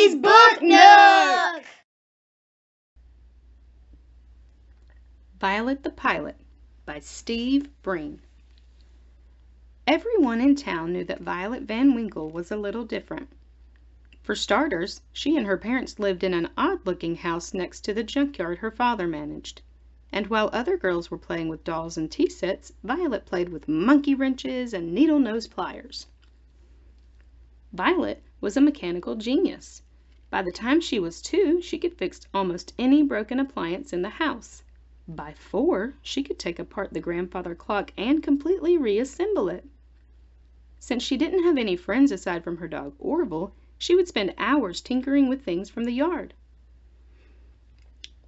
Daddy's Book Nook! Violet the Pilot by Steve Breen. Everyone in town knew that Violet Van Winkle was a little different. For starters, she and her parents lived in an odd-looking house next to the junkyard her father managed. And while other girls were playing with dolls and tea sets, Violet played with monkey wrenches and needle-nose pliers. Violet was a mechanical genius. By the time she was 2, she could fix almost any broken appliance in the house. By 4, she could take apart the grandfather clock and completely reassemble it. Since she didn't have any friends aside from her dog Orville, she would spend hours tinkering with things from the yard.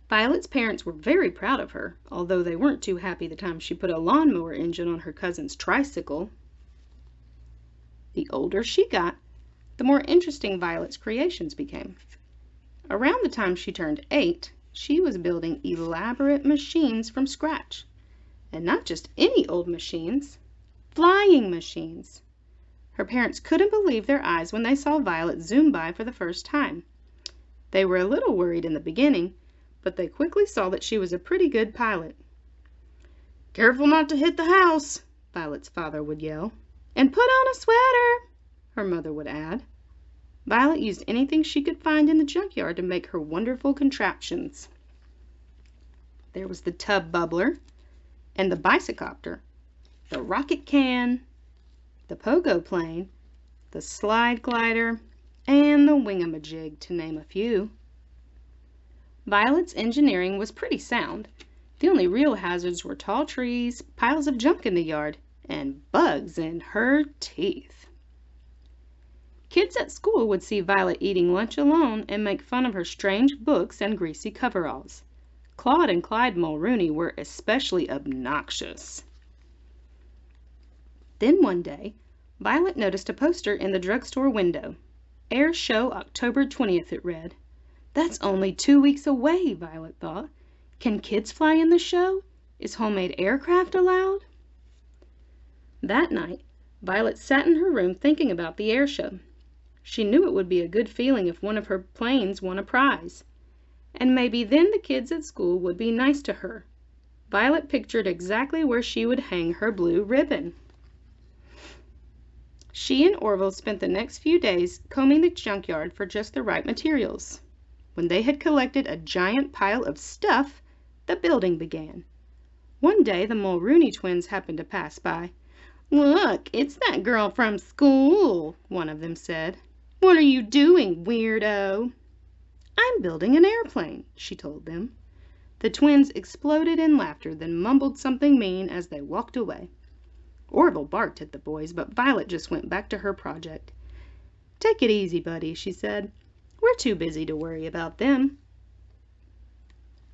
Violet's parents were very proud of her, although they weren't too happy the time she put a lawnmower engine on her cousin's tricycle. The older she got, the more interesting Violet's creations became. Around the time she turned 8, she was building elaborate machines from scratch. And not just any old machines, flying machines. Her parents couldn't believe their eyes when they saw Violet zoom by for the first time. They were a little worried in the beginning, but they quickly saw that she was a pretty good pilot. "Careful not to hit the house," Violet's father would yell. "And put on a sweater," her mother would add. Violet used anything she could find in the junkyard to make her wonderful contraptions. There was the tub bubbler, and the bicycopter, the rocket can, the pogo plane, the slide glider, and the wingamajig, to name a few. Violet's engineering was pretty sound. The only real hazards were tall trees, piles of junk in the yard, and bugs in her teeth. Kids at school would see Violet eating lunch alone and make fun of her strange books and greasy coveralls. Claude and Clyde Mulrooney were especially obnoxious. Then one day, Violet noticed a poster in the drugstore window. "Air Show October 20th," it read. "That's only 2 weeks away," Violet thought. "Can kids fly in the show? Is homemade aircraft allowed?" That night, Violet sat in her room thinking about the air show. She knew it would be a good feeling if one of her planes won a prize. And maybe then the kids at school would be nice to her. Violet pictured exactly where she would hang her blue ribbon. She and Orville spent the next few days combing the junkyard for just the right materials. When they had collected a giant pile of stuff, the building began. One day the Mulrooney twins happened to pass by. "Look, it's that girl from school," one of them said. "What are you doing, weirdo?" "I'm building an airplane," she told them. The twins exploded in laughter, then mumbled something mean as they walked away. Orville barked at the boys, but Violet just went back to her project. "Take it easy, buddy," she said. "We're too busy to worry about them."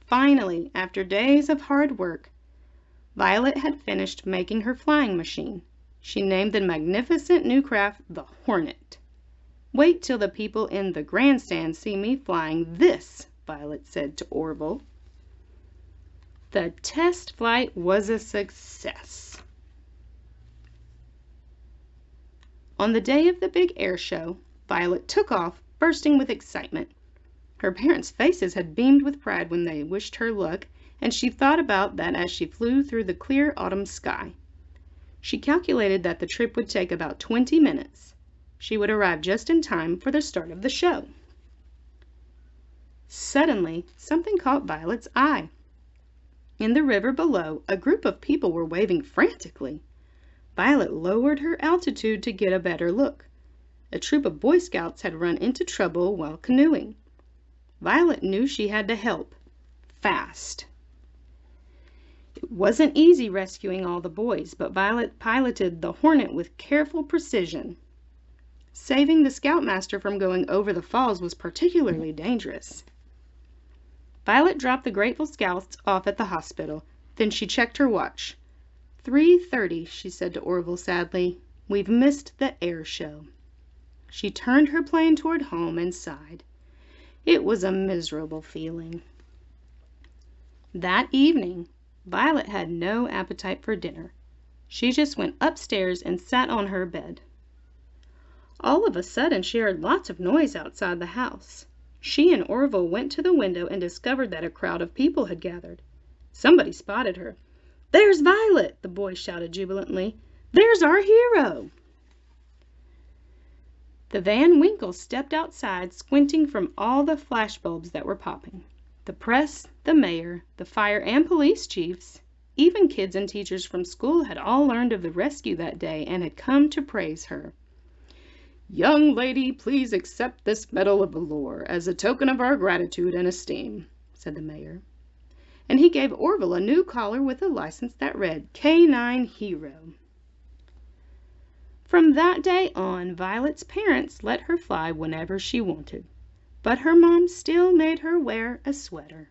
Finally, after days of hard work, Violet had finished making her flying machine. She named the magnificent new craft the Hornet. "Wait till the people in the grandstand see me flying this," Violet said to Orville. The test flight was a success. On the day of the big air show, Violet took off, bursting with excitement. Her parents' faces had beamed with pride when they wished her luck, and she thought about that as she flew through the clear autumn sky. She calculated that the trip would take about 20 minutes. She would arrive just in time for the start of the show. Suddenly, something caught Violet's eye. In the river below, a group of people were waving frantically. Violet lowered her altitude to get a better look. A troop of Boy Scouts had run into trouble while canoeing. Violet knew she had to help, fast. It wasn't easy rescuing all the boys, but Violet piloted the Hornet with careful precision. Saving the Scoutmaster from going over the falls was particularly dangerous. Violet dropped the grateful Scouts off at the hospital. Then she checked her watch. 3:30, she said to Orville sadly. "We've missed the air show." She turned her plane toward home and sighed. It was a miserable feeling. That evening, Violet had no appetite for dinner. She just went upstairs and sat on her bed. All of a sudden she heard lots of noise outside the house. She and Orville went to the window and discovered that a crowd of people had gathered. Somebody spotted her. "There's Violet!" the boy shouted jubilantly. "There's our hero!" The Van Winkles stepped outside, squinting from all the flashbulbs that were popping. The press, the mayor, the fire and police chiefs, even kids and teachers from school had all learned of the rescue that day and had come to praise her. "Young lady, please accept this medal of valor as a token of our gratitude and esteem," said the mayor. And he gave Orville a new collar with a license that read K9 Hero. From that day on, Violet's parents let her fly whenever she wanted, but her mom still made her wear a sweater.